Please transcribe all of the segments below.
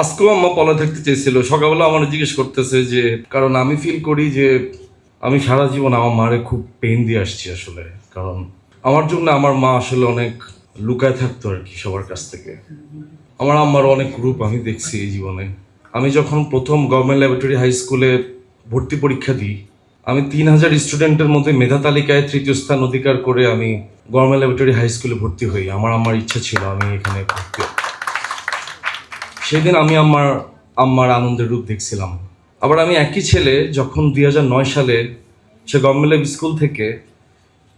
আজকেও আম্মা পলা থাকতে চেয়েছিল। সকালবেলা আমার জিজ্ঞেস করতেছে যে, কারণ আমি ফিল করি যে আমি সারা জীবন আমার মারে খুব পেইন দিয়ে আসছি আসলে। কারণ আমার জন্য আমার মা আসলে অনেক লুকায় থাকতো আর কি সবার কাছ থেকে। আমার আম্মার অনেক রূপ আমি দেখছি এই জীবনে। আমি যখন প্রথম গভর্নমেন্ট ল্যাবরেটরি হাই স্কুলে ভর্তি পরীক্ষা দিই, আমি 3,000 স্টুডেন্টের মধ্যে মেধা তালিকায় তৃতীয় স্থান অধিকার করে আমি গভর্নমেন্ট ল্যাবরেটরি হাই স্কুলে ভর্তি হই। আমার ইচ্ছা ছিল আমি এখানে ভর্তি হই। সেদিন আমি আম্মার আনন্দের রূপ দেখছিলাম। আবার আমি একই ছেলে যখন 2009 সালে সে গভর্নমেন্ট স্কুল থেকে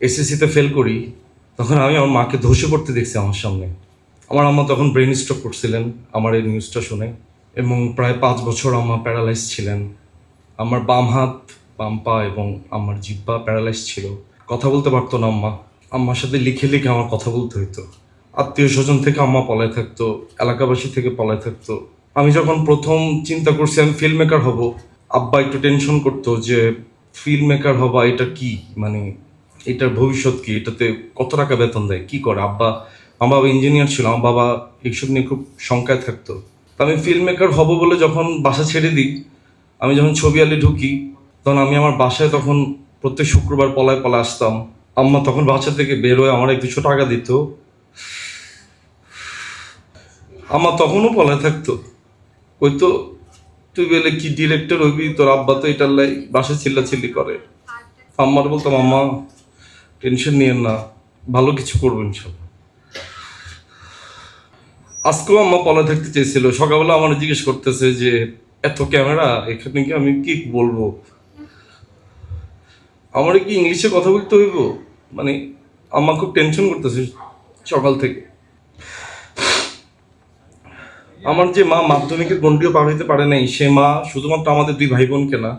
এসএসসিতে ফেল করি, তখন আমি আমার মাকে ধসে পড়তে দেখছি আমার সামনে। আমার আম্মা তখন ব্রেন স্ট্রোক করছিলেন আমার এই নিউজটা শুনে, এবং প্রায় 5 বছর আম্মা প্যারালাইজ ছিলেন। আমার বাম হাত, বাম পা এবং আমার জিহ্বা প্যারালাইজ ছিল। কথা বলতে পারতো না আম্মা। আম্মার সাথে লিখে লিখে আমার কথা বলতে হইতো। আত্মীয় স্বজন থেকে আম্মা পলায় থাকতো, এলাকাবাসী থেকে পলায় থাকতো। আমি যখন প্রথম চিন্তা করছি আমি ফিল্ম মেকার হব, আব্বা একটু টেনশন করতো যে ফিল্ম মেকার হবা এটা কি, মানে এটার ভবিষ্যৎ কি, এটাতে কত টাকা বেতন দেয়, কি করে আব্বা। আমার বাবা ইঞ্জিনিয়ার ছিল, আমার বাবা এইসব নিয়ে খুব শঙ্কায় থাকতো। তো আমি ফিল্ম মেকার হব বলে যখন বাসা ছেড়ে দিই, আমি যখন ছবি আলে ঢুকি, তখন আমি আমার বাসায় তখন প্রত্যেক শুক্রবার পলায় পলায় আসতাম। আম্মা তখন বাসা থেকে বের হয়ে আমার 200 টাকা দিত। আমার তখনও পলায় থাকতো, কইতো তুই বলে কি ডিরেক্টর হইবি, তোর আব্বা তো এটার লাই বাসা চিল্লাচিল্লি করে। আম্মার বলতাম আম্মা টেনশন নিয়েন না, ভালো কিছু করবো ইনশাল্লাহ। আজকেও আম্মা পলায় থাকতে চেয়েছিল। সকালবেলা আমার জিজ্ঞেস করতেছে যে এত ক্যামেরা এখানে, কি আমি কি বলবো, আমার কি ইংলিশে কথা বলতে হইব, মানে আম্মা খুব টেনশন করতেছে সকাল থেকে। আমার যে মা মাধ্যমিকের গণ্ডিও পার হইতে পারে নাই, সে মা শুধুমাত্র আমাদের 2 ভাই বোনকে না,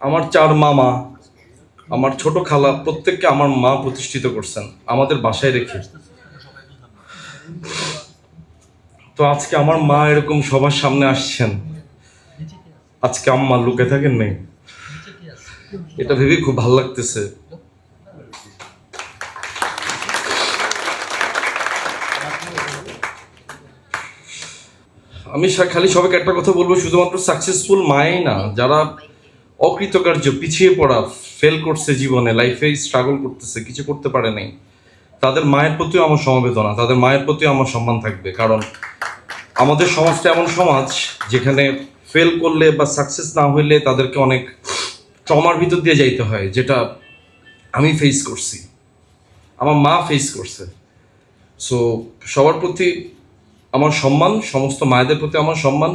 আমার 4 মামা, আমার ছোট খালা প্রত্যেককে আমার মা প্রতিষ্ঠিত করছেন আমাদের বাসায় রেখে। তো আজকে আমার মা এরকম সবার সামনে আসছেন, আজকে আম্মা লুকে থাকেন নাই, এটা ভেবে খুব ভালো লাগতেছে। আমি খালি সবাইকে একটা কথা বলবো, শুধুমাত্র সাকসেসফুল মাই না, যারা অকৃতকার্য, পিছিয়ে পড়া, ফেল করছে জীবনে, লাইফে স্ট্রাগল করতেছে, কিছু করতে পারে নাই, তাদের মায়ের প্রতিও আমার সমবেদনা, তাদের মায়ের প্রতিও আমার সম্মান থাকবে। কারণ আমাদের সমাজটা এমন সমাজ যেখানে ফেল করলে বা সাকসেস না হইলে তাদেরকে অনেক ট্রমার ভিতর দিয়ে যাইতে হয়, যেটা আমি ফেস করছি, আমার মা ফেস করছে। সো সবার প্রতি আমার সম্মান, সমস্ত মায়েদের প্রতি আমার সম্মান।